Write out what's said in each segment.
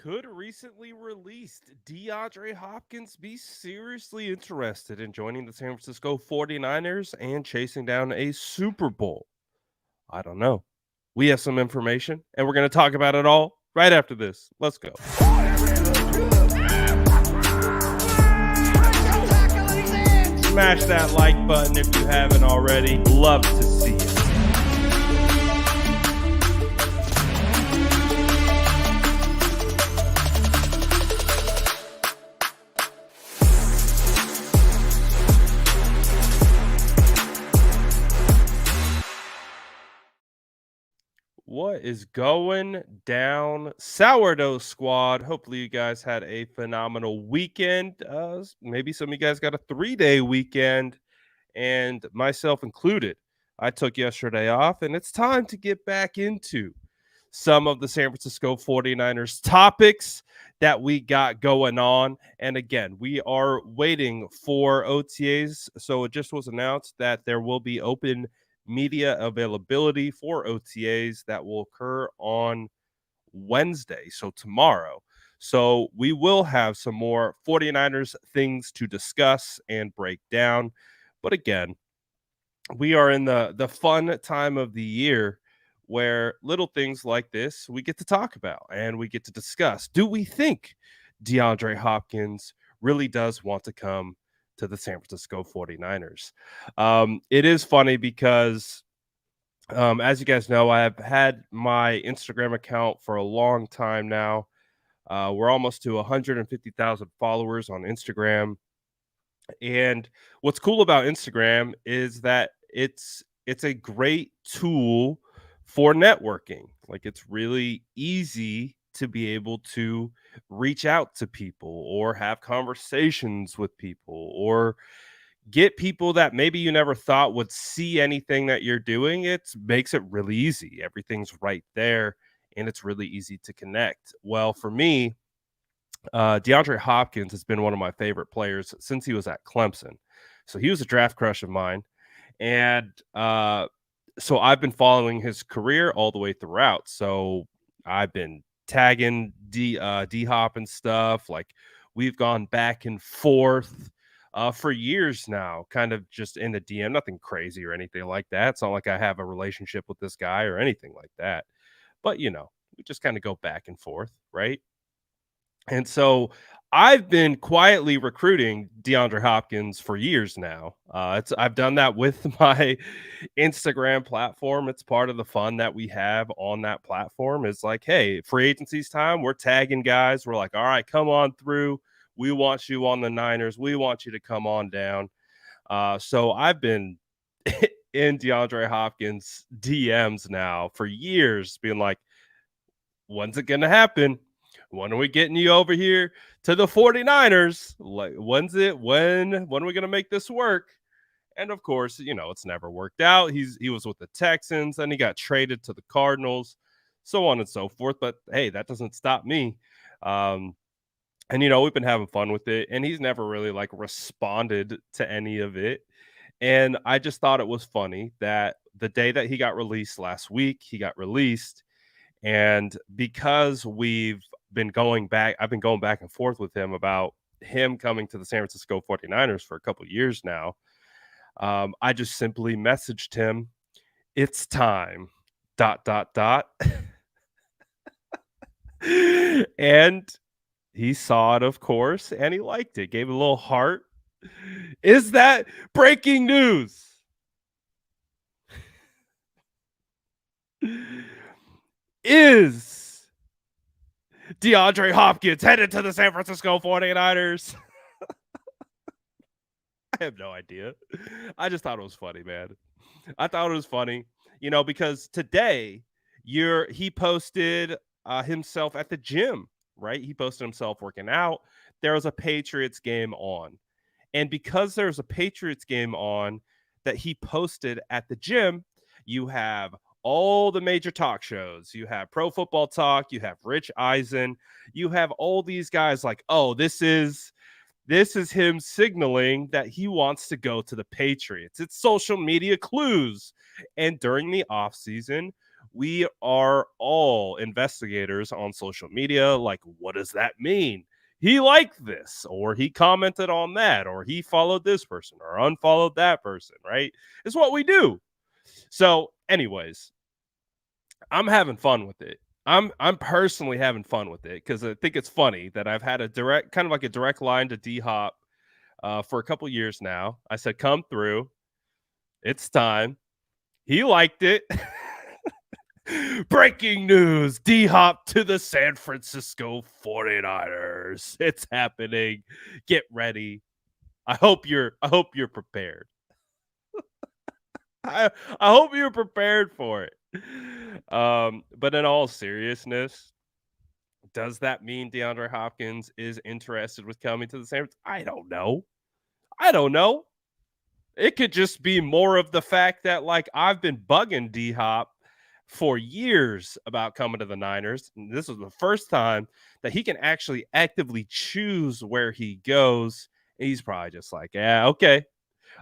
Could recently released DeAndre Hopkins be seriously interested in joining the San Francisco 49ers and chasing down a Super Bowl? I don't know. We have some information, and we're going to talk about it all right after this. Let's go. Smash that like button if you haven't already. Love to see it. What is going down, Sourdough Squad? Hopefully, you guys had a phenomenal weekend. Maybe some of you guys got a 3-day weekend, and myself included. I took yesterday off, and it's time to get back into some of the San Francisco 49ers topics that we got going on. And again, we are waiting for OTAs. So it just was announced that there will be open media availability for OTAs that will occur on Wednesday, so tomorrow. So we will have some more 49ers things to discuss and break down. But again, we are in the fun time of the year where little things like this we get to talk about and we get to discuss. Do we think DeAndre Hopkins really does want to come to the San Francisco 49ers? It is funny because as you guys know, I've had my Instagram account for a long time now. We're almost to 150,000 followers on Instagram. And what's cool about Instagram is that it's a great tool for networking. Like it's really easy to be able to reach out to people or have conversations with people or get people that maybe you never thought would see anything that you're doing. It makes it really easy. Everything's right there and it's really easy to connect. Well, for me, DeAndre Hopkins has been one of my favorite players since he was at Clemson. So he was a draft crush of mine. And so I've been following his career all the way throughout. So I've been tagging D Hop and stuff. Like we've gone back and forth for years now, kind of just in the DM, nothing crazy or anything like that. It's not like I have a relationship with this guy or anything like that. But we just kind of go back and forth, right? And so I've been quietly recruiting DeAndre Hopkins for years now. I've done that with my Instagram platform. It's part of the fun that we have on that platform. Is like, hey, free agency's time. We're tagging guys. We're like, all right, come on through. We want you on the Niners. We want you to come on down. So I've been in DeAndre Hopkins DMs now for years, being like, when's it going to happen? When are we getting you over here to the 49ers? Like, when are we going to make this work? And of course, it's never worked out. He was with the Texans, then he got traded to the Cardinals, so on and so forth. But hey, that doesn't stop me. And we've been having fun with it, and he's never really like responded to any of it. And I just thought it was funny that the day that he got released last week, he got released. And because I've been going back and forth with him about him coming to the San Francisco 49ers for a couple of years now. I just simply messaged him, it's time, ... And he saw it, of course, and he liked it, gave it a little heart. Is that breaking news? Is DeAndre Hopkins headed to the San Francisco 49ers? I have no idea. I just thought it was funny, man. I thought it was funny, because today he posted himself at the gym, right? He posted himself working out. There was a Patriots game on. And because there's a Patriots game on that he posted at the gym, you have all the major talk shows. You have Pro Football Talk, you have Rich Eisen, you have all these guys like, oh, this is him signaling that he wants to go to the Patriots. It's social media clues. And during the offseason, we are all investigators on social media. Like, what does that mean? He liked this, or he commented on that, or he followed this person, or unfollowed that person, right? It's what we do. So, anyways, I'm having fun with it. I'm personally having fun with it because I think it's funny that I've had a direct, kind of like a direct line to D Hop for a couple years now. I said, "Come through, it's time." He liked it. Breaking news: D Hop to the San Francisco 49ers. It's happening. Get ready. I hope you're prepared. I, I hope you're prepared for it. But in all seriousness, does that mean DeAndre Hopkins is interested with coming to the San Francisco? I don't know. I don't know. It could just be more of the fact that, like, I've been bugging D Hop for years about coming to the Niners. And this was the first time that he can actually actively choose where he goes. He's probably just like, yeah, okay,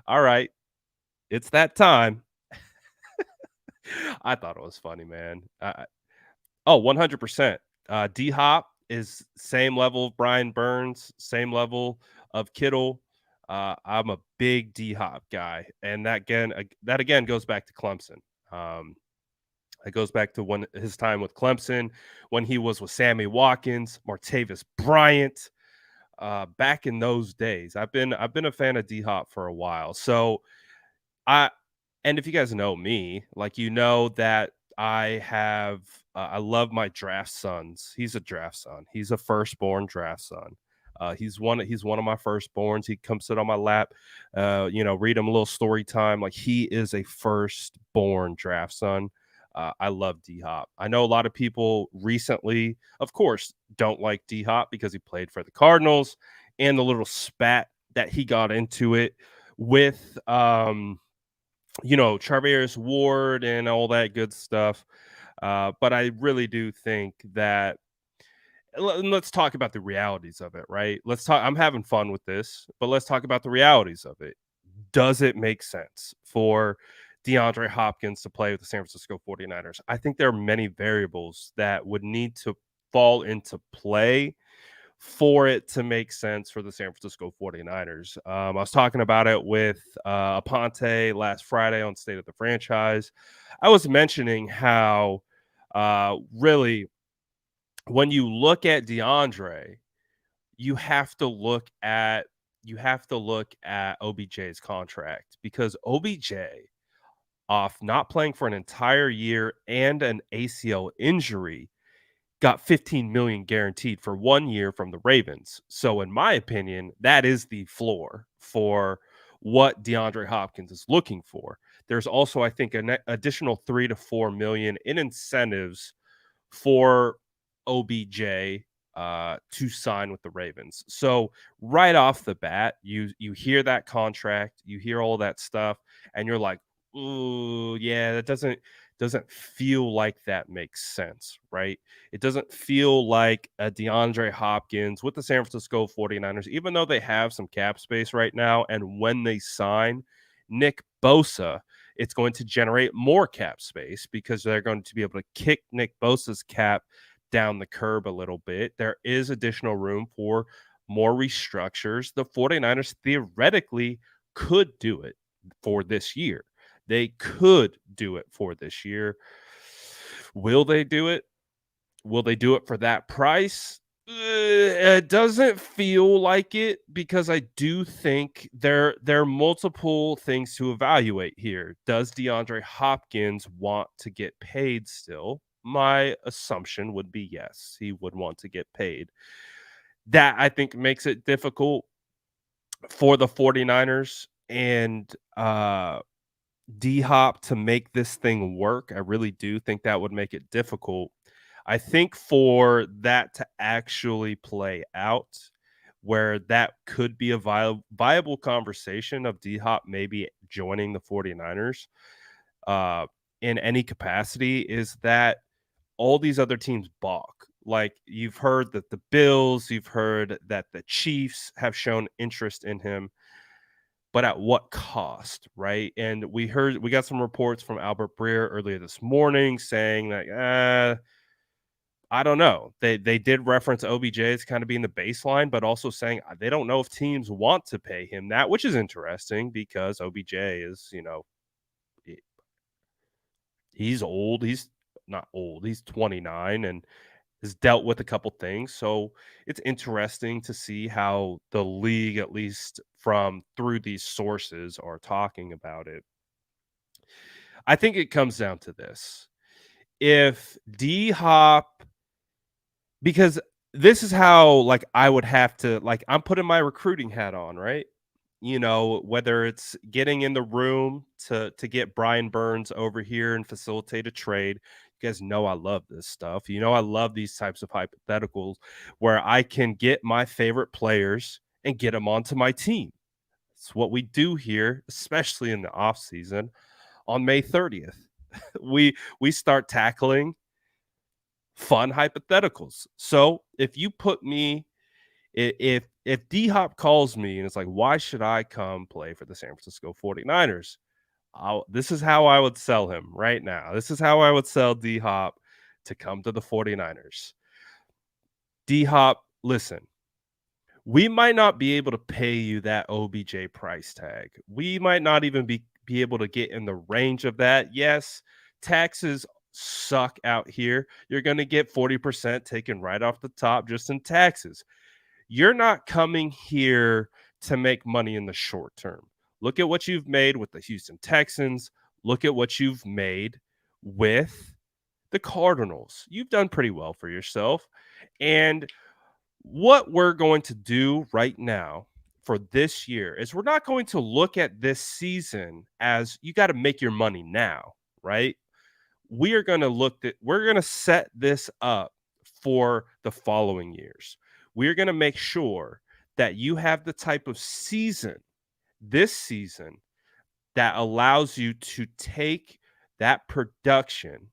all right, it's that time. I thought it was funny, man. Oh, 100%. D Hop is same level of Brian Burns, same level of Kittle. I'm a big D Hop guy, and that again goes back to Clemson. Um, it goes back to when his time with Clemson, when he was with Sammy Watkins, Martavis Bryant. Back in those days, I've been a fan of D Hop for a while. So I and if you guys know me, like, you know that I love my draft sons. He's a draft son. He's a firstborn draft son. He's one of my firstborns. He comes sit on my lap, read him a little story time. Like, he is a firstborn draft son. I love D Hop. I know a lot of people recently, of course, don't like D Hop because he played for the Cardinals and the little spat that he got into it with Charvarius Ward and all that good stuff. But I really do think that let's talk about the realities of it, right? Let's talk. I'm having fun with this, but let's talk about the realities of it. Does it make sense for DeAndre Hopkins to play with the San Francisco 49ers? I think there are many variables that would need to fall into play for it to make sense for the San Francisco 49ers. I was talking about it with Aponte last Friday on State of the Franchise. I was mentioning how really when you look at DeAndre, you have to look at OBJ's contract, because OBJ, off not playing for an entire year and an ACL injury, got 15 million guaranteed for 1 year from the Ravens. So in my opinion, that is the floor for what DeAndre Hopkins is looking for. There's also, I think, an additional 3 to 4 million in incentives for OBJ to sign with the Ravens. So right off the bat, you hear that contract, you hear all that stuff, and you're like, "Ooh, yeah, that doesn't feel like that makes sense," right? It doesn't feel like a DeAndre Hopkins with the San Francisco 49ers, even though they have some cap space right now, and when they sign Nick Bosa, it's going to generate more cap space because they're going to be able to kick Nick Bosa's cap down the curb a little bit. There is additional room for more restructures. The 49ers theoretically could do it for this year. They could do it for this year. Will they do it? Will they do it for that price? It doesn't feel like it, because I do think there are multiple things to evaluate here. Does DeAndre Hopkins want to get paid still? My assumption would be yes, he would want to get paid. That, I think, makes it difficult for the 49ers and D Hop to make this thing work. I really do think that would make it difficult. I think for that to actually play out, where that could be a viable conversation of D Hop maybe joining the 49ers uh, in any capacity, is that all these other teams balk. Like, you've heard that the Bills, you've heard that the Chiefs have shown interest in him. but at what cost, right? And we got some reports from Albert Breer earlier this morning saying that I don't know. They did reference OBJ as kind of being the baseline, but also saying they don't know if teams want to pay him that, which is interesting because OBJ is, he- he's old. He's not old. He's 29 and has dealt with a couple things. So it's interesting to see how the league, at least from through these sources, are talking about it. I think it comes down to this. If D Hop Because this is how, like, I would have to like, I'm putting my recruiting hat on, right? Whether it's getting in the room to get Brian Burns over here and facilitate a trade. You guys know I love this stuff. I love these types of hypotheticals where I can get my favorite players and get them onto my team. It's what we do here, especially in the off season on May 30th. We start tackling fun hypotheticals. So if you put me if D Hop calls me and it's like, why should I come play for the San Francisco 49ers? This is how I would sell him right now. This is how I would sell D Hop to come to the 49ers. D Hop, listen, we might not be able to pay you that OBJ price tag. We might not even be able to get in the range of that. Yes, taxes suck out here. You're going to get 40% taken right off the top just in taxes. You're not coming here to make money in the short term. Look at what you've made with the Houston Texans. Look at what you've made with the Cardinals. You've done pretty well for yourself. And what we're going to do right now for this year is we're not going to look at this season as you got to make your money now, right? We're going to set this up for the following years. We're going to make sure that you have the type of season this season that allows you to take that production,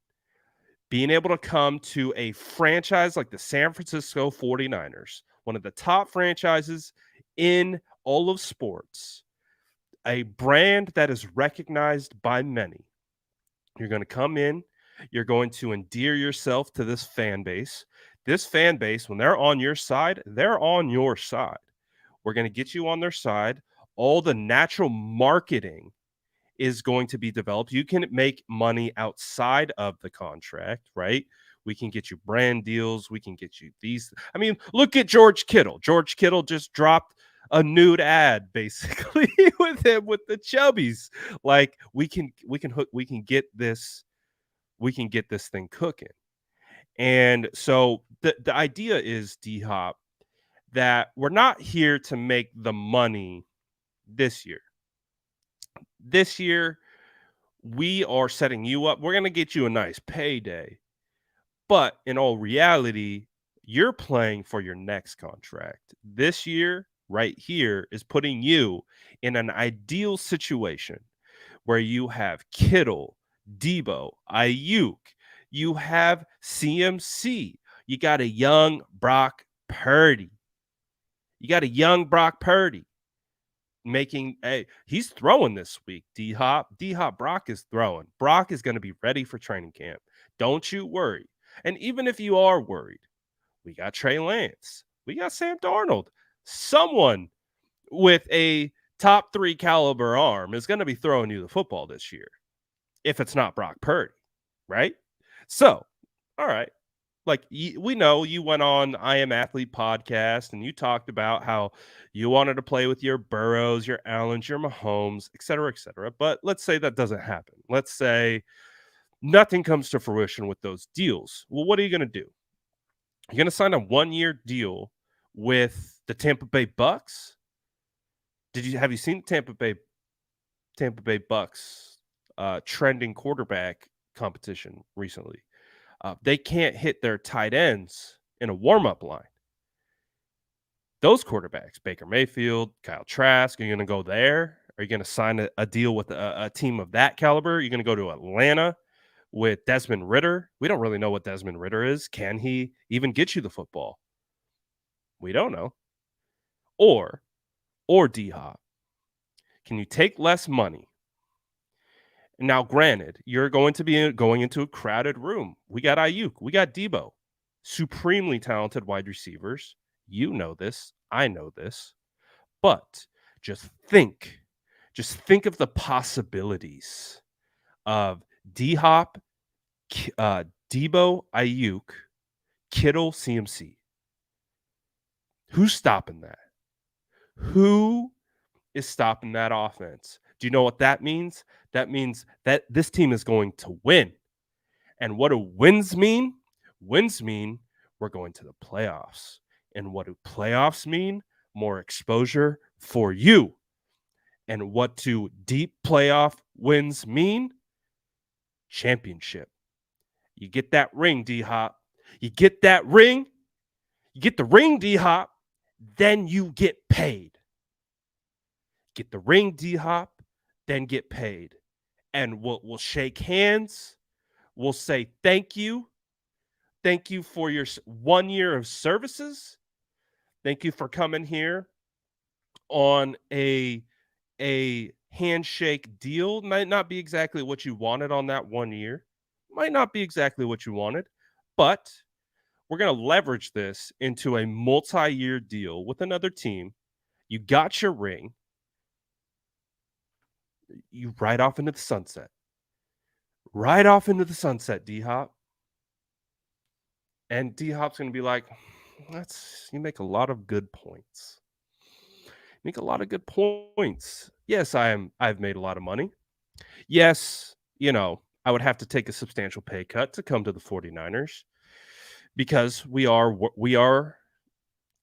being able to come to a franchise like the San Francisco 49ers, one of the top franchises in all of sports, a brand that is recognized by many. You're going to come in, you're going to endear yourself to this fan base. This fan base, when they're on your side, they're on your side. We're going to get you on their side. All the natural marketing is going to be developed. You can make money outside of the contract, right? We can get you brand deals. We can get you these. I mean, look at George Kittle. George Kittle just dropped a nude ad basically with him with the chubbies. Like we can get this thing cooking. And so the idea is, D Hop, that we're not here to make the money this year. This year, we are setting you up. We're going to get you a nice payday. But in all reality, you're playing for your next contract. This year, right here, is putting you in an ideal situation where you have Kittle, Debo, Ayuk, you have CMC, you got a young Brock Purdy. You got a young Brock Purdy he's throwing this week. D Hop Brock is throwing. Brock is going to be ready for training camp. Don't you worry. And even if you are worried, we got Trey Lance. We got Sam Darnold. Someone with a top 3 caliber arm is going to be throwing you the football this year. If it's not Brock Purdy, right? So, all right. Like we know you went on I Am Athlete podcast and you talked about how you wanted to play with your Burrows, your Allens, your Mahomes, et cetera, et cetera. But let's say that doesn't happen. Let's say nothing comes to fruition with those deals. Well, what are you going to do? You're going to sign a 1-year deal with the Tampa Bay Bucks? Have you seen Tampa Bay Bucks trending quarterback competition recently? They can't hit their tight ends in a warm-up line. Those quarterbacks, Baker Mayfield, Kyle Trask, are you going to go there? Are you going to sign a deal with a team of that caliber? Are you going to go to Atlanta with Desmond Ritter? We don't really know what Desmond Ritter is. Can he even get you the football? We don't know. Or D-Hop, Can you take less money? Now, granted, you're going to be going into a crowded room. We got Ayuk, we got Debo, supremely talented wide receivers. You know this. I know this. But just think, just think of the possibilities of D Hop, Debo, Ayuk, Kittle, CMC. Who's stopping that? Who is stopping that offense? Do you know what that means? That means that this team is going to win. And what do wins mean? Wins mean we're going to the playoffs. And what do playoffs mean? More exposure for you. And what do deep playoff wins mean? Championship. You get that ring, D Hop. You get that ring. You get the ring, D Hop. Then you get paid. Get the ring, D Hop. Then get paid. And we'll shake hands. We'll say thank you. Thank you for your 1 year of services. Thank you for coming here on a handshake deal. Might not be exactly what you wanted on that 1 year. Might not be exactly what you wanted, but we're going to leverage this into a multi-year deal with another team. You got your ring. You ride off into the sunset. Ride off into the sunset, D Hop. And D Hop's going to be like, you make a lot of good points. Make a lot of good points. Yes, I've made a lot of money. Yes, I would have to take a substantial pay cut to come to the 49ers because we are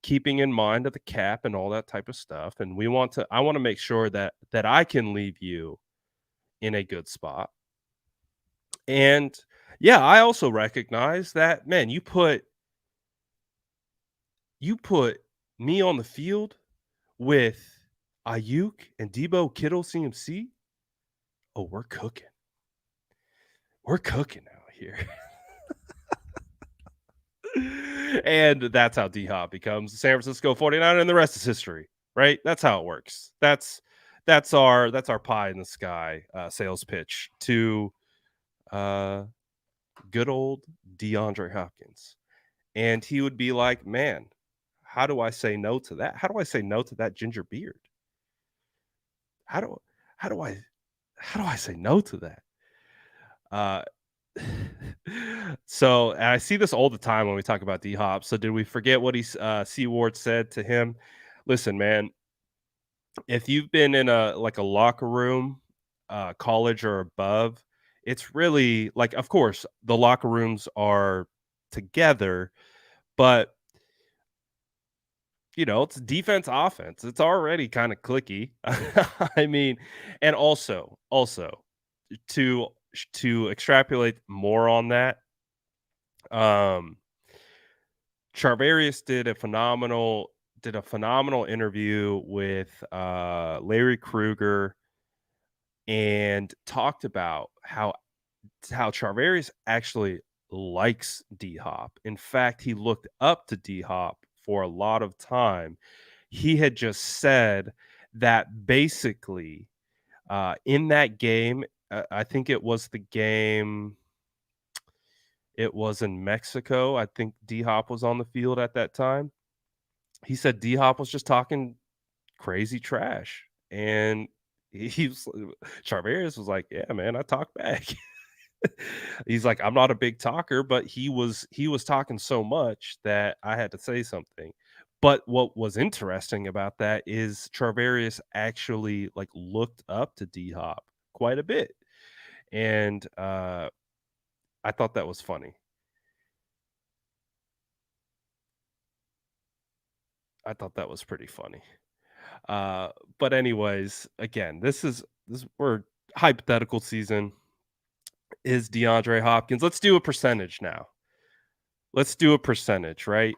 keeping in mind of the cap and all that type of stuff, and I want to make sure that I can leave you in a good spot. And yeah, I also recognize that, man, you put me on the field with Ayuk and Debo, Kittle, CMC. Oh, we're cooking. We're cooking out here. And that's how D-Hop becomes the San Francisco 49er, and the rest is history, right? That's how it works. That's our pie in the sky sales pitch to uh, good old DeAndre Hopkins. And he would be like, man, how do I say no to that? How do I say no to that ginger beard? How do how do I how do I say no to that? Uh, so and I see this all the time when we talk about D Hop. So did we forget what C Ward said to him? Listen, man, if you've been in a locker room, college or above, it's really like, of course, the locker rooms are together, but it's defense, offense. It's already kind of clicky. I mean, and also to to extrapolate more on that, um, Charvarius did a phenomenal interview with Larry Kruger and talked about how Charvarius actually likes D Hop. In fact, he looked up to D Hop for a lot of time. He had just said that basically in that game, I think it was the game. It was in Mexico. I think D Hop was on the field at that time. He said D Hop was just talking crazy trash, and he was Charvarius was like, "Yeah, man, I talk back." He's like, "I'm not a big talker, but he was talking so much that I had to say something." But what was interesting about that is Charvarius actually like looked up to D Hop quite a bit, and I thought that was funny. I thought that was pretty funny. Uh, but anyways, again, this we're hypothetical season is DeAndre Hopkins. Let's do a percentage now. Let's do a percentage, right?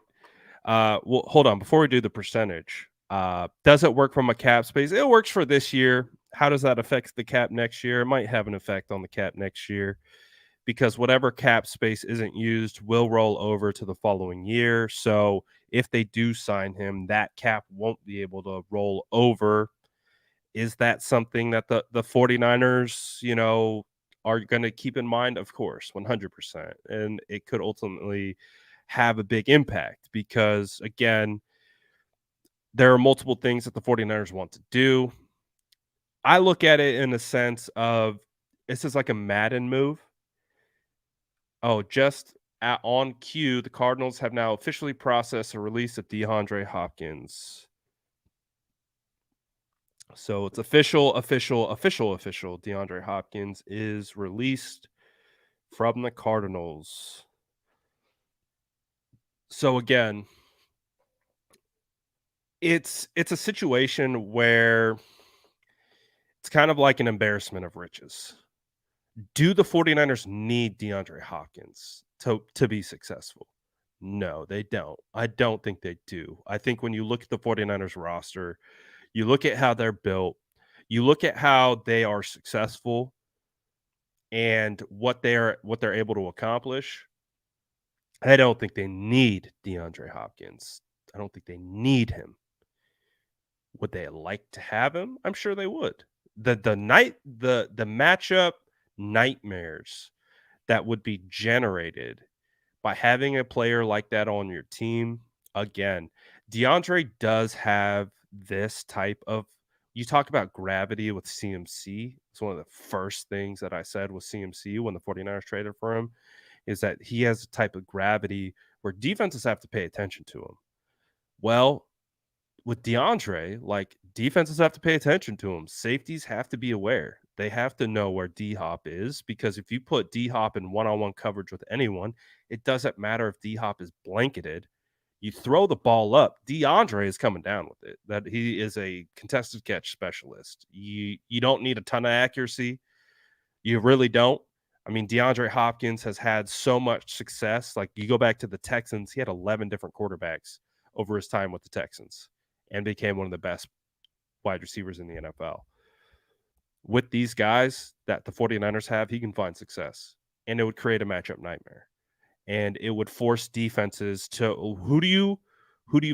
Well, hold on. Before we do the percentage, does it work from a cap space? It works for this year. How does that affect the cap next year? It might have an effect on the cap next year because whatever cap space isn't used will roll over to the following year. So if they do sign him, that cap won't be able to roll over. Is that something that the 49ers, are gonna keep in mind? Of course, 100%, and it could ultimately have a big impact because, again, there are multiple things that the 49ers want to do. I look at it in the sense of this is like a Madden move. Oh, just on cue, the Cardinals have now officially processed a release of DeAndre Hopkins. So it's official. DeAndre Hopkins is released from the Cardinals. So again, it's a situation where it's kind of like an embarrassment of riches. Do the 49ers need DeAndre Hopkins to be successful? No, they don't. I don't think they do. I think when you look at the 49ers roster, you look at how they're built, you look at how they are successful and what they're able to accomplish. I don't think they need DeAndre Hopkins. I don't think they need him. Would they like to have him? I'm sure they would. The matchup nightmares that would be generated by having a player like that on your team. Again, DeAndre does have this type of, you talk about gravity with CMC. It's one of the first things that I said with CMC when the 49ers traded for him is that he has a type of gravity where defenses have to pay attention to him. Well, with DeAndre, like defenses have to pay attention to him. Safeties have to be aware. They have to know where D Hop is because if you put D Hop in one-on-one coverage with anyone, it doesn't matter if D Hop is blanketed. You throw the ball up, DeAndre is coming down with it. That he is a contested catch specialist. You don't need a ton of accuracy. You really don't. I mean, DeAndre Hopkins has had so much success. Like you go back to the Texans, he had 11 different quarterbacks over his time with the Texans and became one of the best wide receivers in the NFL. With these guys that the 49ers have, he can find success. And it would create a matchup nightmare. And it would force defenses to who do you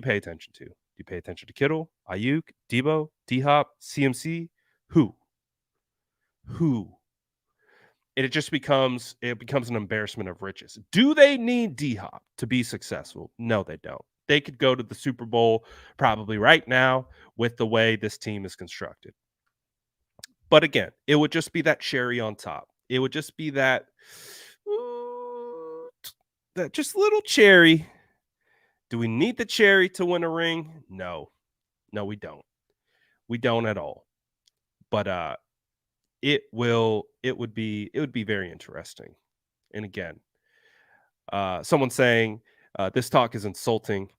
pay attention to? Do you pay attention to Kittle, Ayuk, Debo, D Hop, CMC? Who? Who? It becomes an embarrassment of riches. Do they need D Hop to be successful? No, they don't. They could go to the Super Bowl probably right now with the way this team is constructed. But again, it would just be that cherry on top. It would just be that just little cherry. Do we need the cherry to win a ring? No. No, we don't. We don't at all. But it would be very interesting. And again, someone saying this talk is insulting.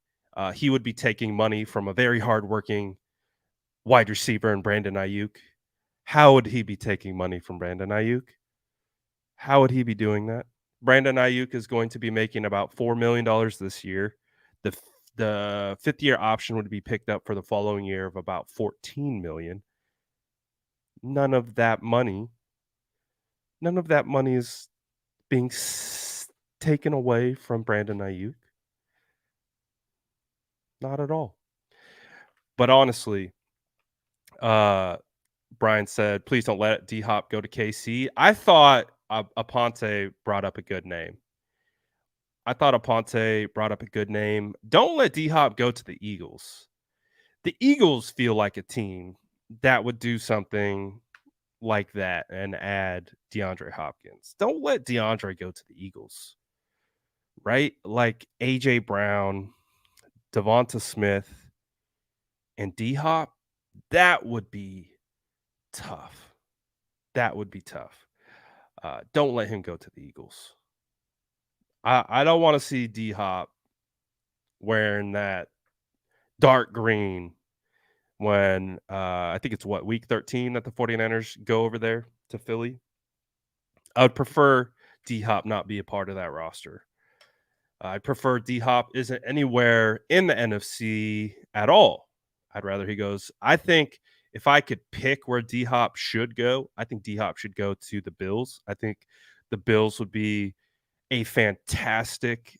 He would be taking money from a very hardworking wide receiver in Brandon Ayuk. How would he be taking money from Brandon Ayuk? How would he be doing that? Brandon Ayuk is going to be making about $4 million this year. The fifth year option would be picked up for the following year of about 14 million. None of that money, none of that money is being taken away from Brandon Ayuk. Not at all. But honestly, Brian said, please don't let D Hop go to KC. I thought Aponte brought up a good name. Don't let D Hop go to the Eagles. The Eagles feel like a team that would do something like that and add DeAndre Hopkins. Don't let DeAndre go to the Eagles, right? Like AJ Brown, Devonta Smith, and D Hop. That would be tough. That would be tough. Don't let him go to the Eagles. I don't want to see D Hop wearing that dark green when I think it's week 13 that the 49ers go over there to Philly. I would prefer D Hop not be a part of that roster. I prefer D Hop isn't anywhere in the NFC at all. I'd rather he goes. I think if I could pick where D Hop should go, I think D Hop should go to the Bills. I think the Bills would be a fantastic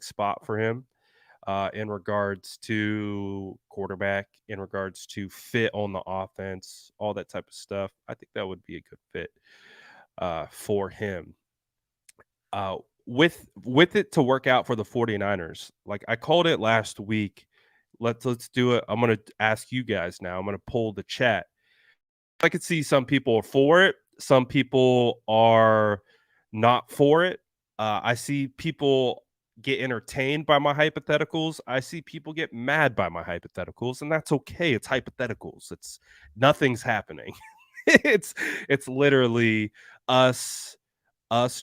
spot for him. in regards to quarterback, in regards to fit on the offense, all that type of stuff. I think that would be a good fit for him. With it to work out for the 49ers, like I called it last week. Let's do it. I'm gonna ask you guys now. I'm gonna pull the chat. I could see some people are for it, some people are not for it. I see people get entertained by my hypotheticals. I see people get mad by my hypotheticals, and that's okay. It's hypotheticals. It's nothing's happening. it's it's literally us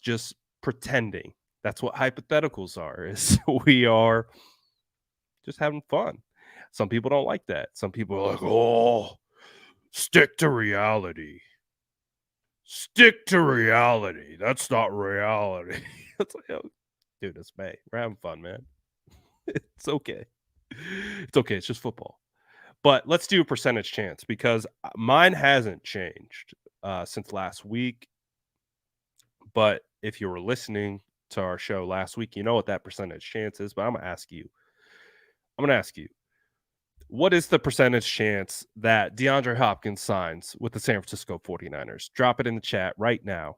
just pretending. That's what hypotheticals are. Is we are just having fun. Some people don't like that. Some people are like, "Oh, stick to reality. Stick to reality. That's not reality." It's like, oh, dude, it's May. We're having fun, man. It's okay. It's okay. It's just football. But let's do a percentage chance because mine hasn't changed since last week. But if you were listening to our show last week, you know what that percentage chance is. But I'm going to ask you, what is the percentage chance that DeAndre Hopkins signs with the San Francisco 49ers? Drop it in the chat right now.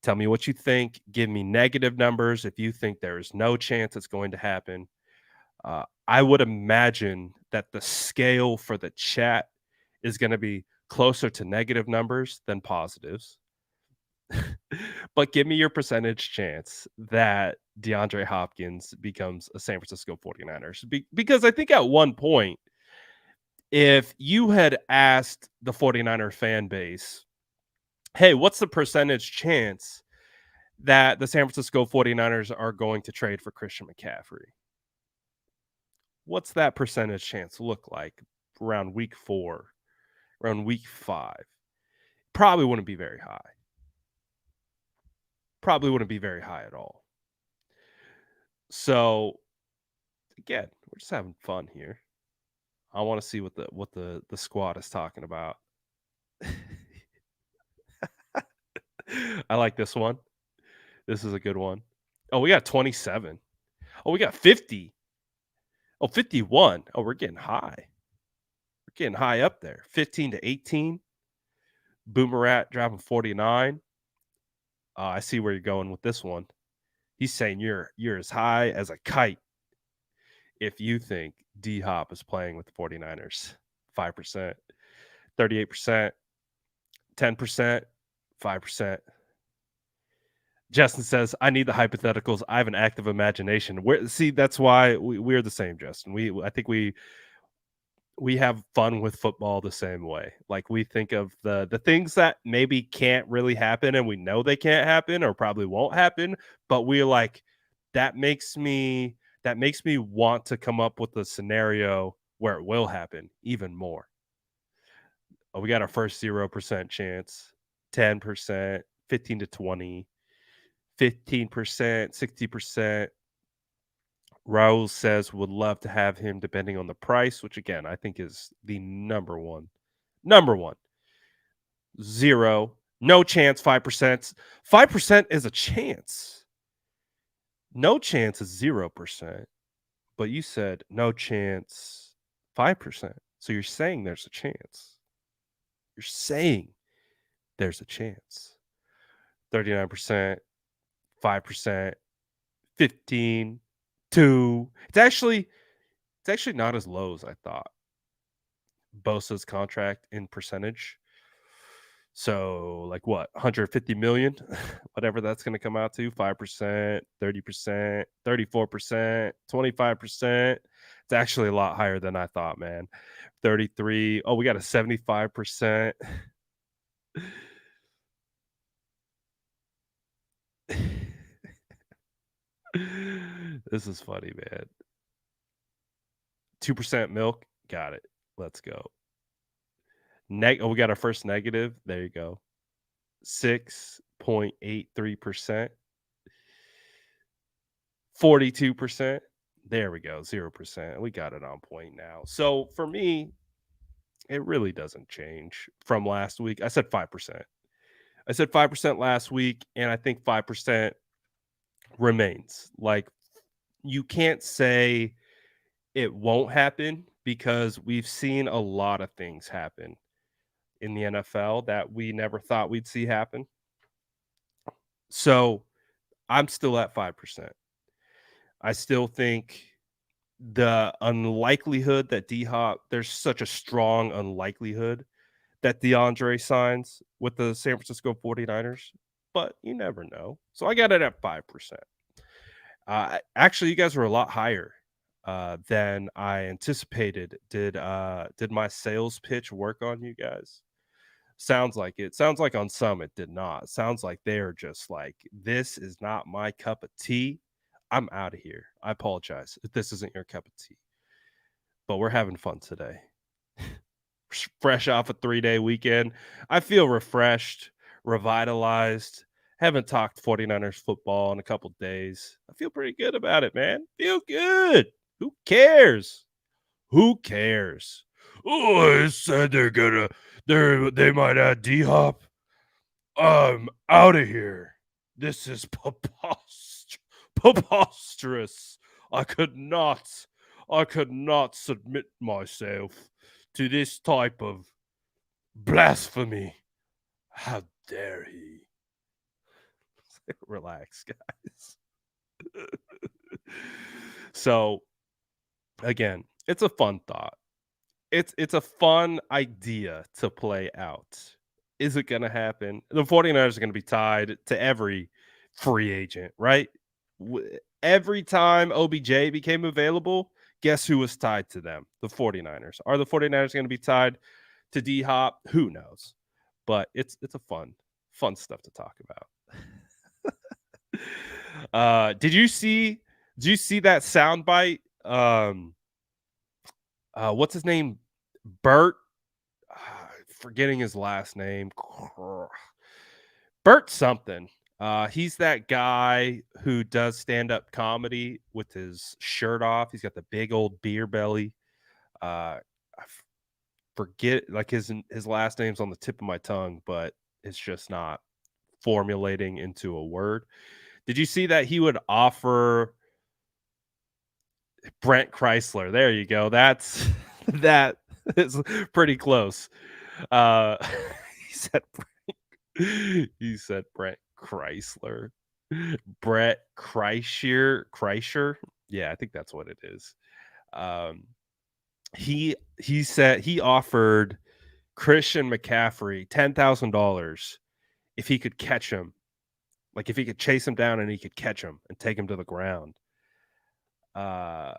Tell me what you think. Give me negative numbers if you think there is no chance it's going to happen. I would imagine that the scale for the chat is going to be closer to negative numbers than positives. But give me your percentage chance that DeAndre Hopkins becomes a San Francisco 49ers. Because I think at one point, if you had asked the 49er fan base, hey, what's the percentage chance that the San Francisco 49ers are going to trade for Christian McCaffrey? What's that percentage chance look like around week 4, around week 5? Probably wouldn't be very high. Probably wouldn't be very high at all. So again, we're just having fun here. I want to see what the squad is talking about. I like this one. This is a good one. Oh, we got 27. Oh, we got 50. Oh, 51. Oh, we're getting high. We're getting high up there. 15 to 18. Boomerat dropping 49. I see where you're going with this one. He's saying you're as high as a kite if you think D Hop is playing with the 49ers. 5%, 38%, 10%, 5%. Justin says, I need the hypotheticals. I have an active imagination. That's why we're the same, Justin. I think we have fun with football the same way. Like we think of the things that maybe can't really happen and we know they can't happen or probably won't happen, but we're like, that makes me want to come up with a scenario where it will happen even more. Oh, we got our first 0% chance, 10%, 15 to 20, 15%, 60%. Raul says would love to have him depending on the price, which again, I think is the number one. Number one. 0. No chance, 5%. 5% is a chance. No chance is 0%. But you said no chance, 5%. So you're saying there's a chance. You're saying there's a chance. 39%, 5%, 15, 2. It's actually not as low as I thought. Bosa's contract in percentage. So like what, 150 million, whatever that's going to come out to, 5%, 30%, 34%, 25%. It's actually a lot higher than I thought, man. 33. Oh, we got a 75%. This is funny, man. 2% milk. Got it. Let's go. We got our first negative. There you go. 6.83%. 42%. There we go. 0%. We got it on point now. So for me, it really doesn't change from last week. I said 5%. I said 5% last week, and I think 5% remains. Like, you can't say It won't happen because we've seen a lot of things happen in the NFL that we never thought we'd see happen. So, I'm still at 5%. I still think the unlikelihood that D-Hop there's such a strong unlikelihood that DeAndre signs with the San Francisco 49ers, but you never know. So I got it at 5%. Actually, you guys were a lot higher than I anticipated. Did my sales pitch work on you guys? Sounds like it. Sounds like on some it did not. Sounds like they're just like, this is not my cup of tea. I'm out of here. I apologize if this isn't your cup of tea, but we're having fun today. Fresh off a 3-day weekend. I feel refreshed, revitalized. Haven't talked 49ers football in a couple days. I feel pretty good about it, man. Feel good. Who cares? Who cares? Oh, it said they might add D Hop. I'm out of here. This is preposterous. I could not submit myself to this type of blasphemy. How dare he? Relax, guys. So, again, it's a fun thought. It's a fun idea to play out. Is it gonna happen? The 49ers are gonna be tied to every free agent, right? Every time OBJ became available, guess who was tied to them? The 49ers. Are the 49ers gonna be tied to D Hop? Who knows? But it's a fun stuff to talk about. Did you see that soundbite? What's his name? Bert, forgetting his last name. Bert something. He's that guy who does stand-up comedy with his shirt off. He's got the big old beer belly. I forget like his last name's on the tip of my tongue, but it's just not formulating into a word. Did you see that he would offer Brent Chrysler? There you go. That's that is pretty close. Uh, he said he said Brent Chrysler. Brett Kreischer. Yeah, I think that's what it is. Um, he said he offered Christian McCaffrey $10,000 if he could catch him, like if he could chase him down and he could catch him and take him to the ground. Uh,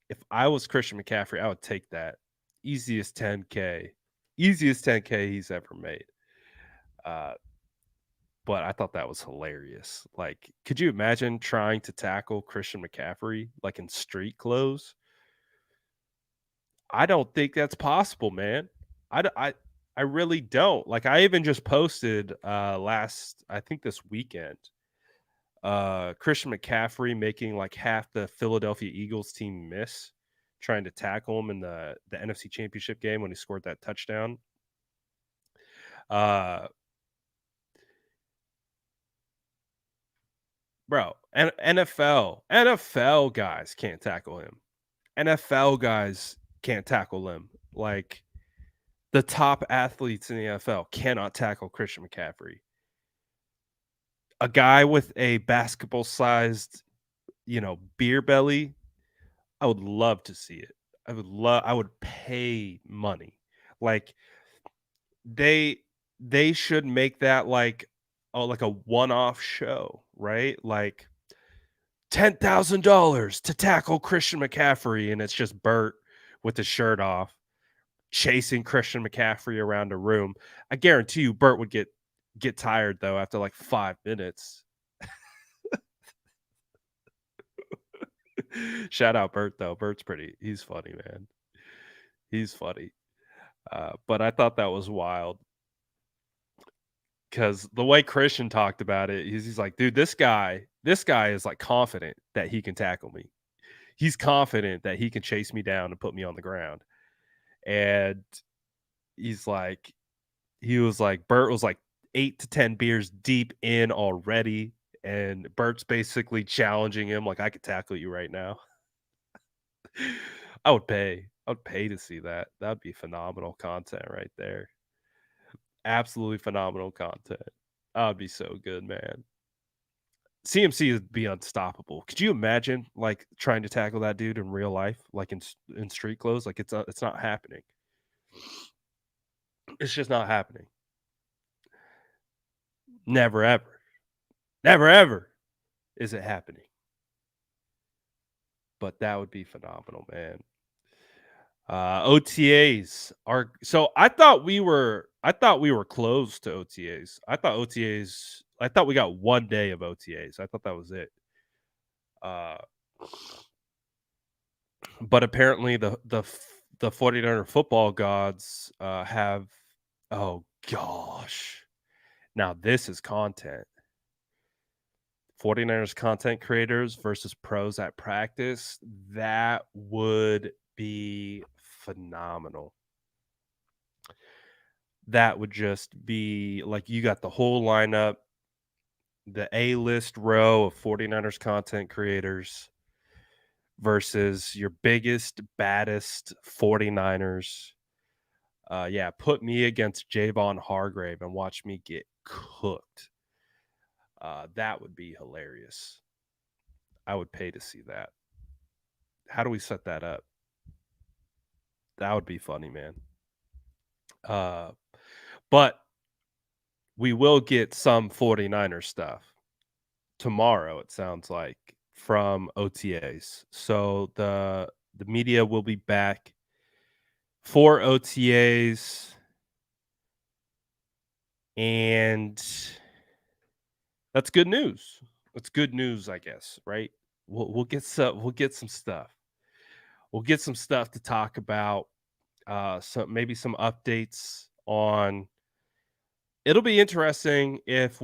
if I was Christian McCaffrey, I would take that. Easiest 10K. Easiest 10K he's ever made. But I thought that was hilarious. Like, could you imagine trying to tackle Christian McCaffrey like in street clothes? I don't think that's possible, man. I d- I really don't. Like, I even just posted I think this weekend, Christian McCaffrey making like half the Philadelphia Eagles team miss trying to tackle him in the NFC Championship game when he scored that touchdown. Uh Bro, NFL guys can't tackle him. NFL guys can't tackle him. Like, the top athletes in the NFL cannot tackle Christian McCaffrey. A guy with a basketball-sized, beer belly, I would love to see it. I would pay money. Like, they they should make that like a one-off show, right? Like $10,000 to tackle Christian McCaffrey, and it's just Bert with his shirt off chasing Christian McCaffrey around a room. I guarantee you Bert would get tired though after like 5 minutes. Shout out Bert though. He's funny, man. He's funny. But I thought that was wild because the way Christian talked about it, he's like, dude, this guy is like confident that he can tackle me. He's confident that he can chase me down and put me on the ground. And he's like, Bert was like 8 to 10 beers deep in already. And Bert's basically challenging him, like, I could tackle you right now. I would pay. I would pay to see that. That'd be phenomenal content right there. Absolutely phenomenal content. That would be so good, man. CMC would be unstoppable. Could you imagine, like, trying to tackle that dude in real life, like, in street clothes? Like, it's not happening. It's just not happening. Never ever. Never ever is it happening. But that would be phenomenal, man. OTAs are so I thought we were closed to OTAs. I thought we got 1 day of OTAs. I thought that was it. Uh, but apparently the 49er football gods have oh gosh. Now this is content. 49ers content creators versus pros at practice. That would be phenomenal. That would just be like you got the whole lineup, the A-list row of 49ers content creators versus your biggest, baddest 49ers. Yeah, put me against Javon Hargrave and watch me get cooked. That would be hilarious. I would pay to see that. How do we set that up? That would be funny, man. Uh, but we will get some 49er stuff tomorrow, it sounds like, from OTAs. So the media will be back for OTAs, and that's good news. That's good news, I guess, right? We'll get some stuff. We'll get some stuff to talk about. Maybe some updates on. It'll be interesting if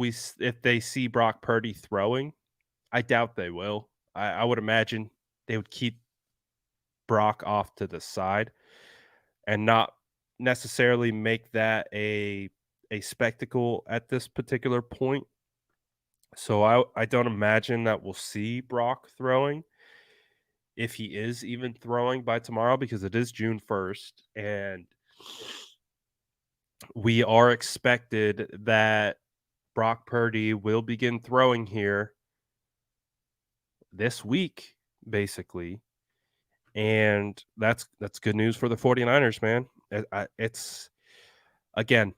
they see Brock Purdy throwing. I doubt they will. I would imagine they would keep Brock off to the side and not necessarily make that a spectacle at this particular point. So I don't imagine that we'll see Brock throwing if he is even throwing by tomorrow because it is June 1st and we are expected that Brock Purdy will begin throwing here this week basically. And that's good news for the 49ers, man. It's again,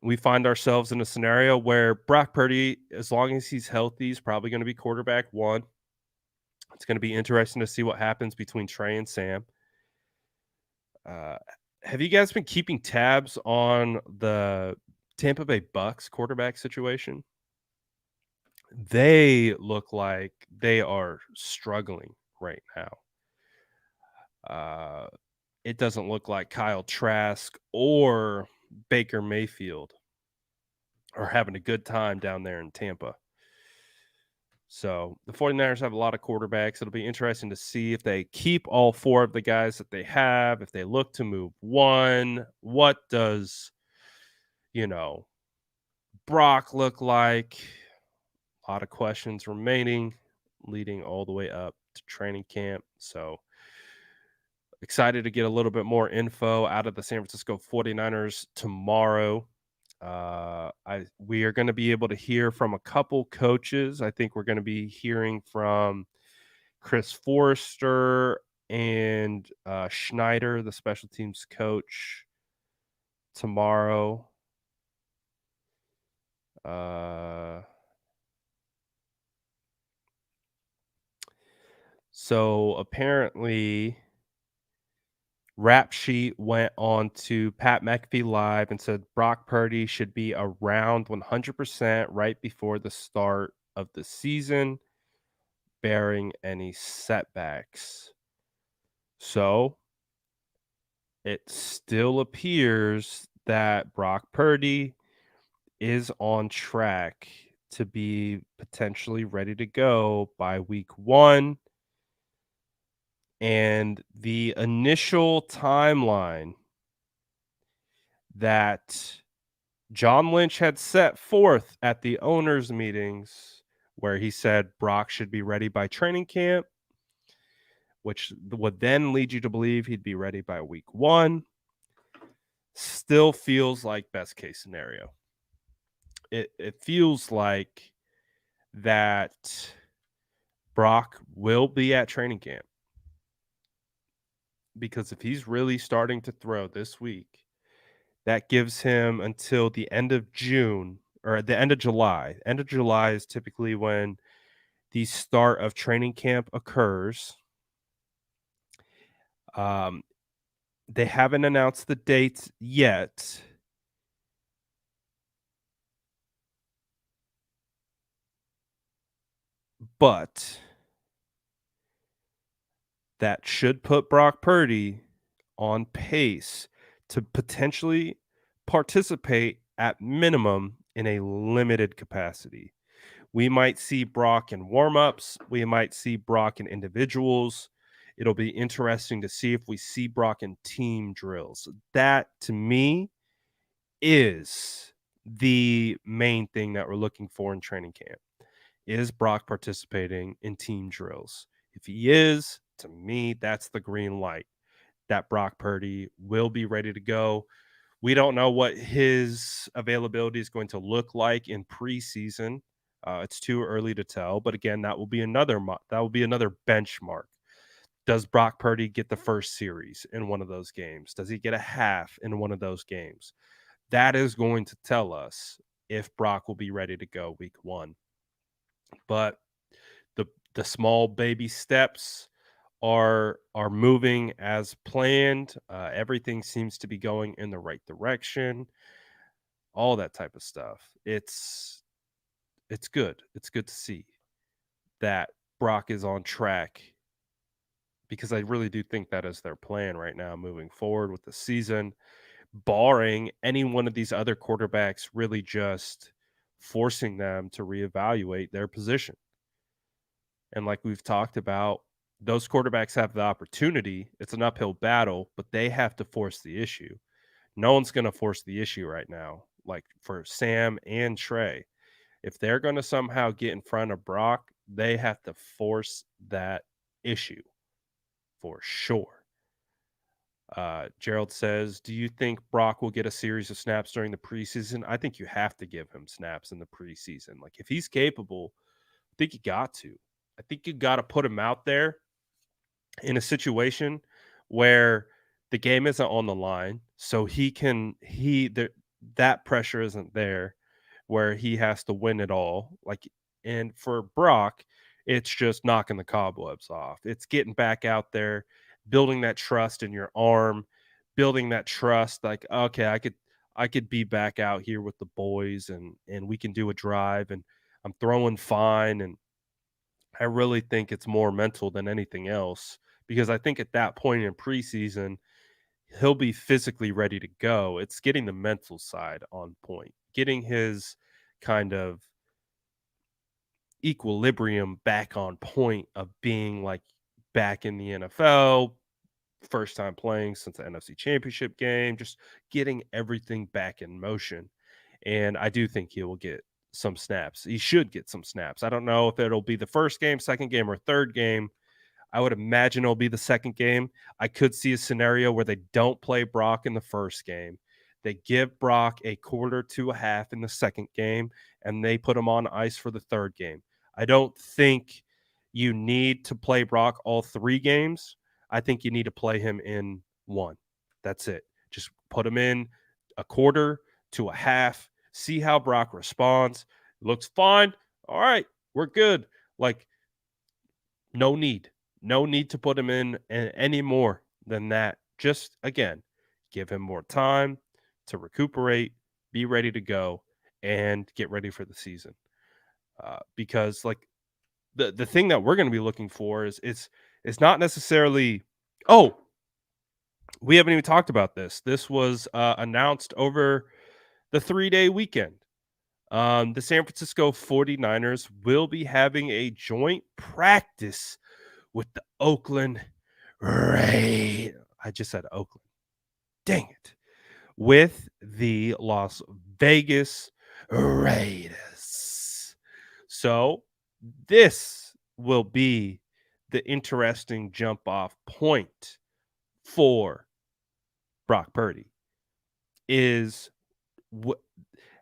we find ourselves in a scenario where Brock Purdy, as long as he's healthy, is probably going to be quarterback one. It's going to be interesting to see what happens between Trey and Sam. Uh, have you guys been keeping tabs on the Tampa Bay Bucks quarterback situation? They look like they are struggling right now. It doesn't look like Kyle Trask or Baker Mayfield are having a good time down there in Tampa. So the 49ers have a lot of quarterbacks. It'll be interesting to see if they keep all four of the guys that they have, if they look to move one. What does, Brock look like? A lot of questions remaining, leading all the way up to training camp. So excited to get a little bit more info out of the San Francisco 49ers tomorrow. We are going to be able to hear from a couple coaches. I think we're going to be hearing from Chris Forrester and Schneider, the special teams coach, tomorrow. So apparently, Rap Sheet went on to Pat McAfee Live and said Brock Purdy should be around 100% right before the start of the season, bearing any setbacks. So it still appears that Brock Purdy is on track to be potentially ready to go by week 1. And the initial timeline that John Lynch had set forth at the owners' meetings, where he said Brock should be ready by training camp, which would then lead you to believe he'd be ready by week 1. Still feels like best case scenario. It feels like that Brock will be at training camp, because if he's really starting to throw this week, that gives him until the end of June or the end of July. End of July is typically when the start of training camp occurs. Um, they haven't announced the dates yet. But that should put Brock Purdy on pace to potentially participate at minimum in a limited capacity. We might see Brock in warmups. We might see Brock in individuals. It'll be interesting to see if we see Brock in team drills. That to me is the main thing that we're looking for in training camp. Is Brock participating in team drills? If he is, to me, that's the green light that Brock Purdy will be ready to go. We don't know what his availability is going to look like in preseason. It's too early to tell, but again, that will be another benchmark. Does Brock Purdy get the first series in one of those games? Does he get a half in one of those games? That is going to tell us if Brock will be ready to go week 1. But the small baby steps are moving as planned. Everything seems to be going in the right direction. All that type of stuff. It's good. It's good to see that Brock is on track, because I really do think that is their plan right now moving forward with the season, barring any one of these other quarterbacks really just forcing them to reevaluate their position. And like we've talked about, those quarterbacks have the opportunity. It's an uphill battle, but they have to force the issue. No one's going to force the issue right now, like for Sam and Trey. If they're going to somehow get in front of Brock, they have to force that issue for sure. Gerald says, do you think Brock will get a series of snaps during the preseason? I think you have to give him snaps in the preseason. Like if he's capable, I think you got to. I think you got to put him out there in a situation where the game isn't on the line, so that pressure isn't there where he has to win it all. Like, and for Brock, it's just knocking the cobwebs off. It's getting back out there, building that trust in your arm, building that trust. Like, okay, I could be back out here with the boys, and we can do a drive, and I'm throwing fine. And I really think it's more mental than anything else, because I think at that point in preseason, he'll be physically ready to go. It's getting the mental side on point, getting his kind of equilibrium back on point of being like back in the NFL, first time playing since the NFC Championship game, just getting everything back in motion. And I do think he will get some snaps. He should get some snaps. I don't know if it'll be the first game, second game, or third game. I would imagine it'll be the second game. I could see a scenario where they don't play Brock in the first game. They give Brock a quarter to a half in the second game, and they put him on ice for the third game. I don't think you need to play Brock all 3 games. I think you need to play him in 1. That's it. Just put him in a quarter to a half. See how Brock responds. Looks fine. All right, we're good. Like, no need. No need to put him in any more than that. Just, again, give him more time to recuperate, be ready to go, and get ready for the season. Because, like, the thing that we're going to be looking for is not necessarily, oh, we haven't even talked about this. This was announced over the 3-day weekend. The San Francisco 49ers will be having a joint practice with the Oakland Raiders. I just said Oakland. Dang it. With the Las Vegas Raiders. So this will be the interesting jump off point for Brock Purdy is what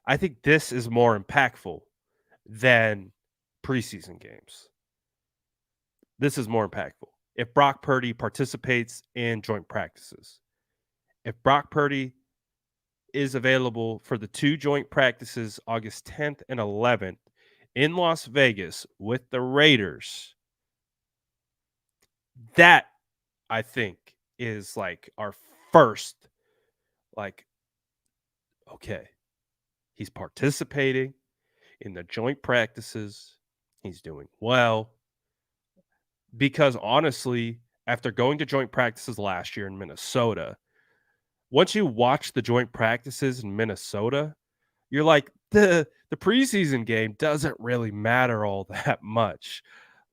I think this is more impactful than preseason games. This is more impactful. If Brock Purdy participates in joint practices, if Brock Purdy is available for the 2 joint practices August 10th and 11th in Las Vegas with the Raiders, that I think is like our first, like, okay, he's participating in the joint practices. He's doing well. Because honestly, after going to joint practices last year in Minnesota, once you watch the joint practices in Minnesota, you're like, the preseason game doesn't really matter all that much.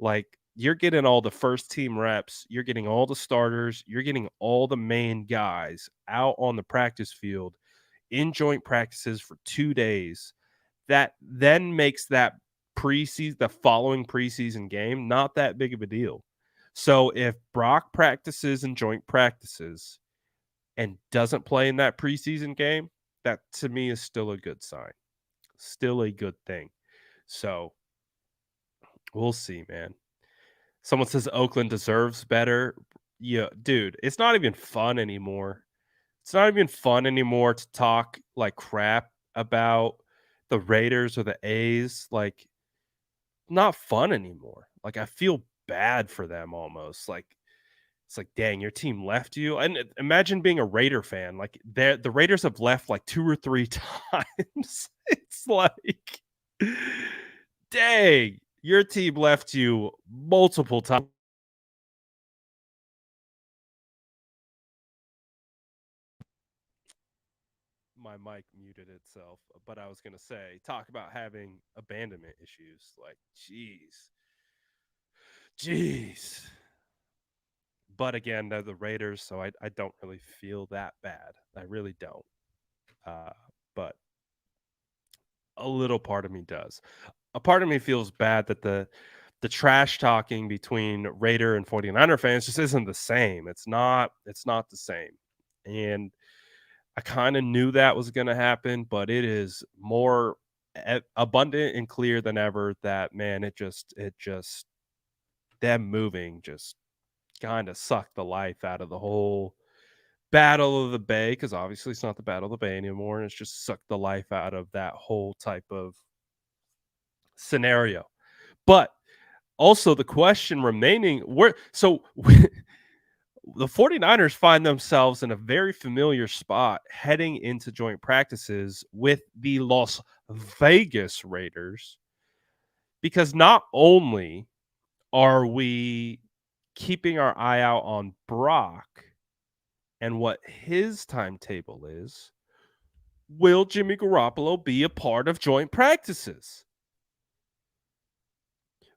Like, you're getting all the first team reps, you're getting all the starters, you're getting all the main guys out on the practice field in joint practices for 2 days. That then makes that the following preseason game not that big of a deal. So if Brock practices in joint practices and doesn't play in that preseason game, that to me is still a good sign. Still a good thing. So we'll see, man. Someone says Oakland deserves better. Yeah, dude, it's not even fun anymore. It's not even fun anymore to talk like crap about the Raiders or the A's. Like, not fun anymore. Like, I feel bad for them almost. Like, it's like, dang, your team left you. And imagine being a Raider fan. Like, the Raiders have left like 2 or 3 times. It's like, dang, your team left you multiple times. My mic muted itself, but I was gonna say, talk about having abandonment issues. Like, jeez. But again, they're the Raiders, so I don't really feel that bad. I really don't. Uh, but a little part of me does. A part of me feels bad that the trash talking between Raider and 49er fans just isn't the same. It's not the same. And I kind of knew that was going to happen, but it is more abundant and clear than ever that, man, it just them moving just kind of sucked the life out of the whole Battle of the Bay, because obviously it's not the Battle of the Bay anymore, and it's just sucked the life out of that whole type of scenario. But also the question remaining, where so the 49ers find themselves in a very familiar spot heading into joint practices with the Las Vegas Raiders, because not only are we keeping our eye out on Brock and what his timetable is, will Jimmy Garoppolo be a part of joint practices?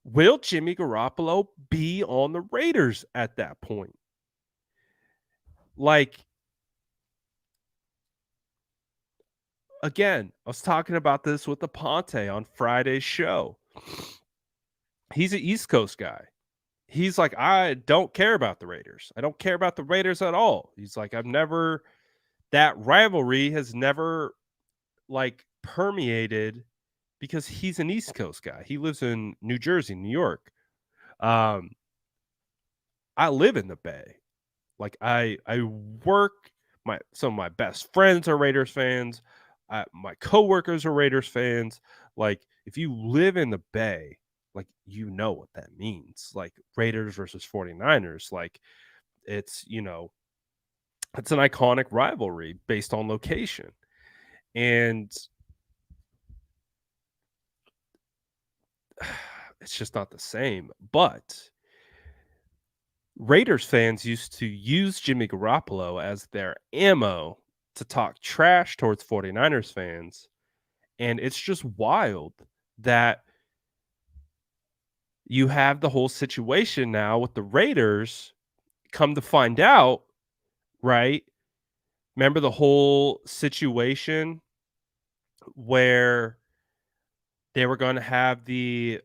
Will Jimmy Garoppolo be on the Raiders at that point? Like, again, I was talking about this with the Ponte on Friday's show. He's an East Coast guy. He's like, I don't care about the Raiders. I don't care about the Raiders at all. He's like, that rivalry has never like permeated because he's an East Coast guy. He lives in New Jersey, New York. Um, I live in the Bay. Like, I work. Some of my best friends are Raiders fans. My coworkers are Raiders fans. Like, if you live in the Bay, like, you know what that means. Like, Raiders versus 49ers. Like, it's it's an iconic rivalry based on location. And it's just not the same. But Raiders fans used to use Jimmy Garoppolo as their ammo to talk trash towards 49ers fans. And it's just wild that you have the whole situation now with the Raiders. Come to find out, right? Remember the whole situation where they were going to have the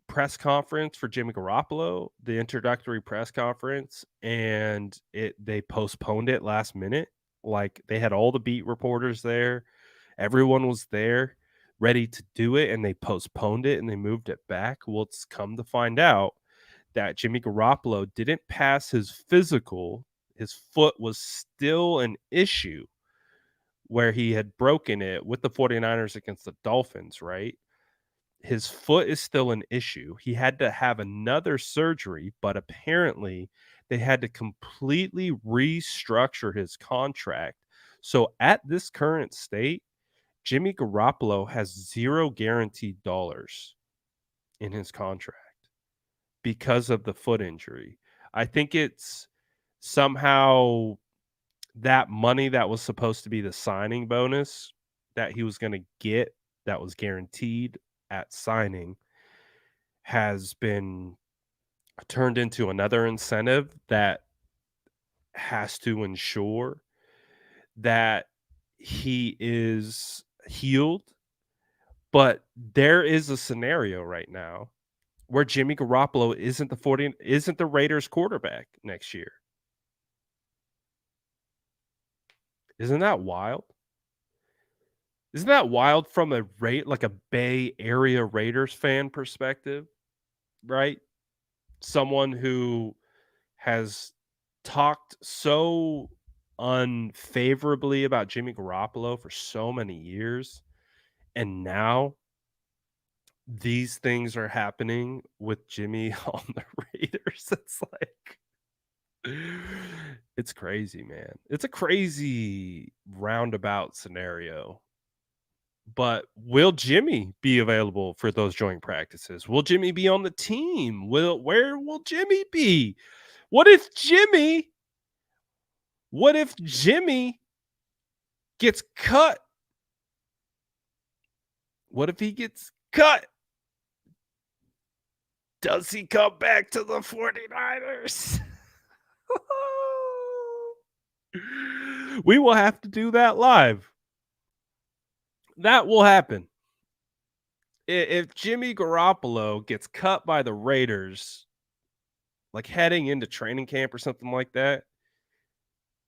press conference for Jimmy Garoppolo, the introductory press conference, and they postponed it last minute. Like, they had all the beat reporters there. Everyone was there ready to do it, and they postponed it and they moved it back. Well, it's come to find out that Jimmy Garoppolo didn't pass his physical. His foot was still an issue where he had broken it with the 49ers against the Dolphins, right? His foot is still an issue. He had to have another surgery, but apparently they had to completely restructure his contract. So at this current state, Jimmy Garoppolo has 0 guaranteed dollars in his contract because of the foot injury. I think it's somehow that money that was supposed to be the signing bonus that he was gonna get, that was guaranteed at signing, has been turned into another incentive that has to ensure that he is healed. But there is a scenario right now where Jimmy Garoppolo isn't the Raiders quarterback next year. Isn't that wild? Isn't that wild from a Bay Area Raiders fan perspective, right? Someone who has talked so unfavorably about Jimmy Garoppolo for so many years, and now these things are happening with Jimmy on the Raiders. It's like it's crazy, man. It's a crazy roundabout scenario. But will Jimmy be available for those joint practices? Will Jimmy be on the team? Where will Jimmy be? What if Jimmy what if Jimmy gets cut? What if he gets cut? Does he come back to the 49ers? We will have to do that live. That will happen. If Jimmy Garoppolo gets cut by the Raiders, like heading into training camp or something like that,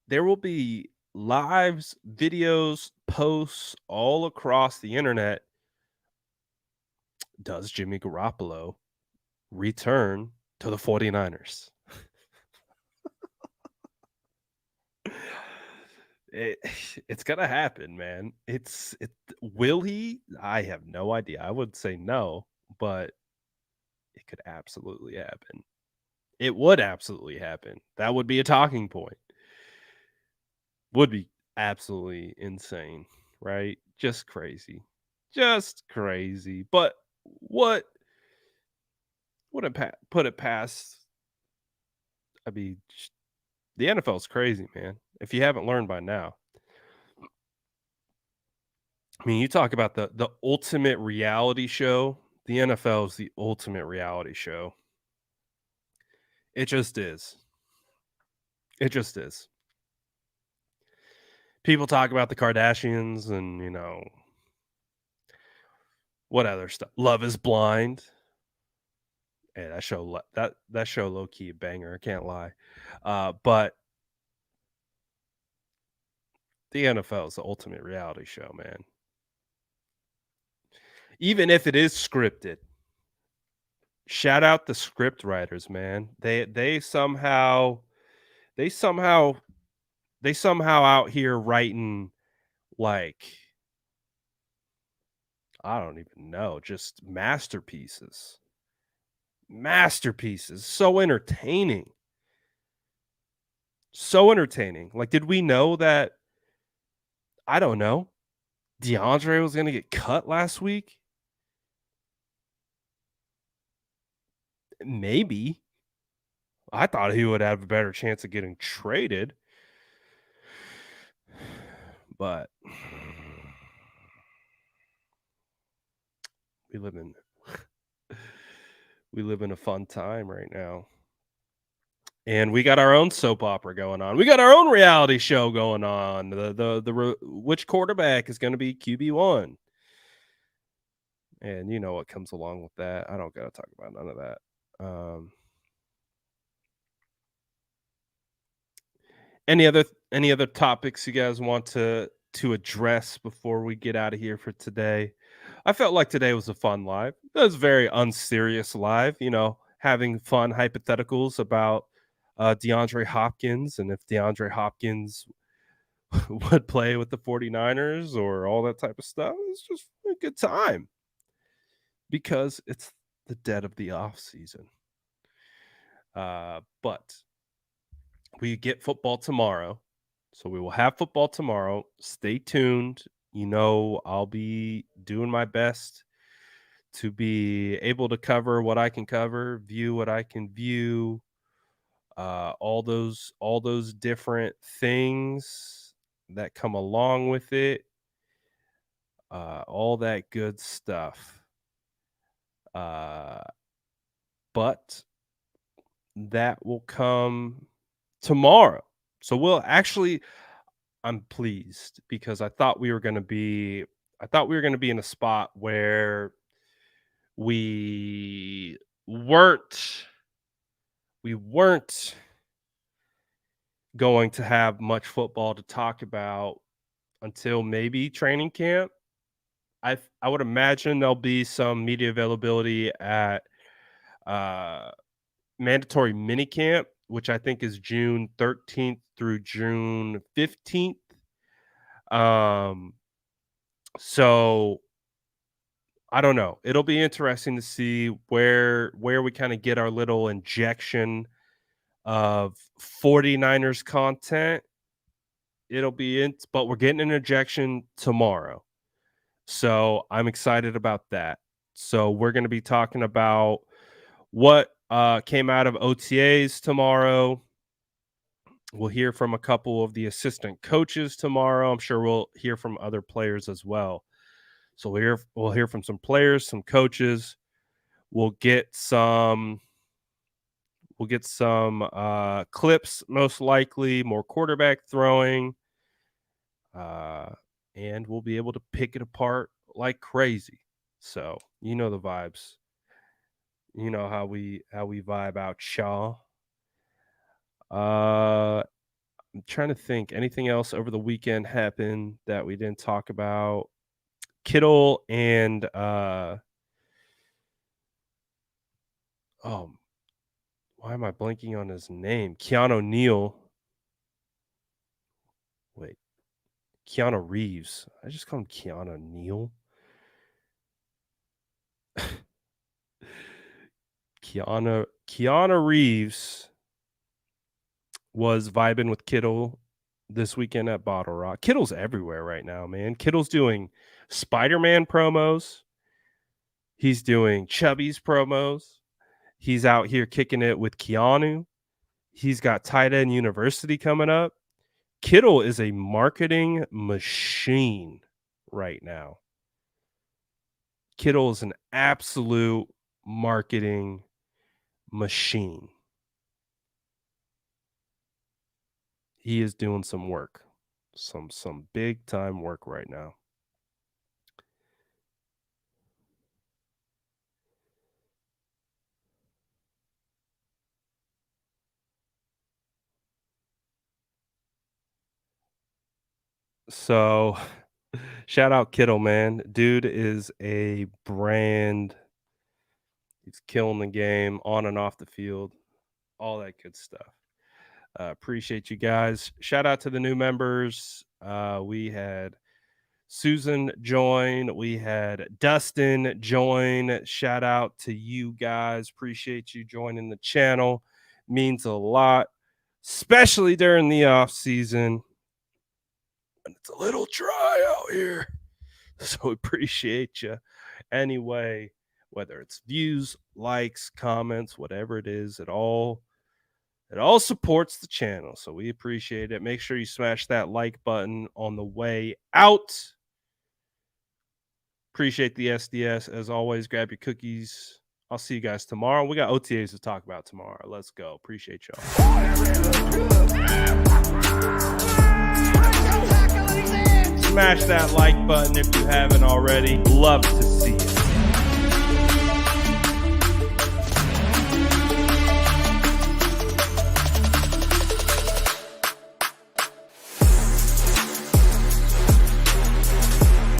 there will be lives, videos, posts all across the internet. Does Jimmy Garoppolo return to the 49ers? It, it's gonna happen, man. Will he? I have no idea. I would say no, but it could absolutely happen. It would absolutely happen. That would be a talking point. Would be absolutely insane, right? Just crazy. Just crazy. But what wouldn't put it past? I mean, the NFL is crazy, man. If you haven't learned by now, I mean, you talk about the ultimate reality show. The NFL is the ultimate reality show. It just is. It just is. People talk about the Kardashians and, what other stuff. Love is Blind. Hey, that show low key a banger, I can't lie. But the NFL is the ultimate reality show, man. Even if it is scripted. Shout out the script writers, man. They somehow they somehow out here writing like I don't even know, just masterpieces. Masterpieces. So entertaining. So entertaining. Like, did we know that I don't know, DeAndre was gonna get cut last week? Maybe. I thought he would have a better chance of getting traded. But we live in we live in a fun time right now. And we got our own soap opera going on. We got our own reality show going on. Which quarterback is going to be QB1? And you know what comes along with that. I don't got to talk about none of that. Any other topics you guys want to address before we get out of here for today? I felt like today was a fun live. It was a very unserious live, having fun hypotheticals about DeAndre Hopkins and if DeAndre Hopkins would play with the 49ers or all that type of stuff. It's just a good time because it's the dead of the off season. But we get football tomorrow. So we will have football tomorrow. Stay tuned. I'll be doing my best to be able to cover what I can cover, view what I can view, all those different things that come along with it, all that good stuff. But that will come tomorrow. So I'm pleased because I thought we were going to be in a spot where we weren't going to have much football to talk about until maybe training camp. I would imagine there'll be some media availability at mandatory minicamp, which I think is June 13th through June 15th. So I don't know. It'll be interesting to see where we kind of get our little injection of 49ers content. But we're getting an injection tomorrow. So I'm excited about that. So we're going to be talking about what came out of OTAs tomorrow. We'll hear from a couple of the assistant coaches tomorrow. I'm sure we'll hear from other players as well. So we'll hear from some players, some coaches. We'll get some clips, most likely, more quarterback throwing. And we'll be able to pick it apart like crazy. So, the vibes. You know how we vibe out, Shaw. I'm trying to think. Anything else over the weekend happened that we didn't talk about? Kittle and why am I blanking on his name? Keanu Reeves. I just call him Keanu Neal. Keanu Reeves was vibing with Kittle this weekend at Bottle Rock. Kittle's everywhere right now, man. Kittle's doing Spider-Man promos. He's doing Chubby's promos. He's out here kicking it with Keanu. He's got Tight End University coming up. Kittle is a marketing machine right now. Kittle is an absolute marketing machine. He is doing some work, some big time work right now. So, shout out Kittle, man. Dude is a brand. He's killing the game on and off the field, all that good stuff. Appreciate you guys. Shout out to the new members. We had Susan join. We had Dustin join. Shout out to you guys. Appreciate you joining the channel. Means a lot, especially during the off season. And it's a little dry out here. So appreciate you. Anyway, whether it's views, likes, comments, whatever it is, it all supports the channel. So we appreciate it. Make sure you smash that like button on the way out. Appreciate the SDS. As always, grab your cookies. I'll see you guys tomorrow. We got OTAs to talk about tomorrow. Let's go. Appreciate y'all. Smash that like button if you haven't already. Love to see it.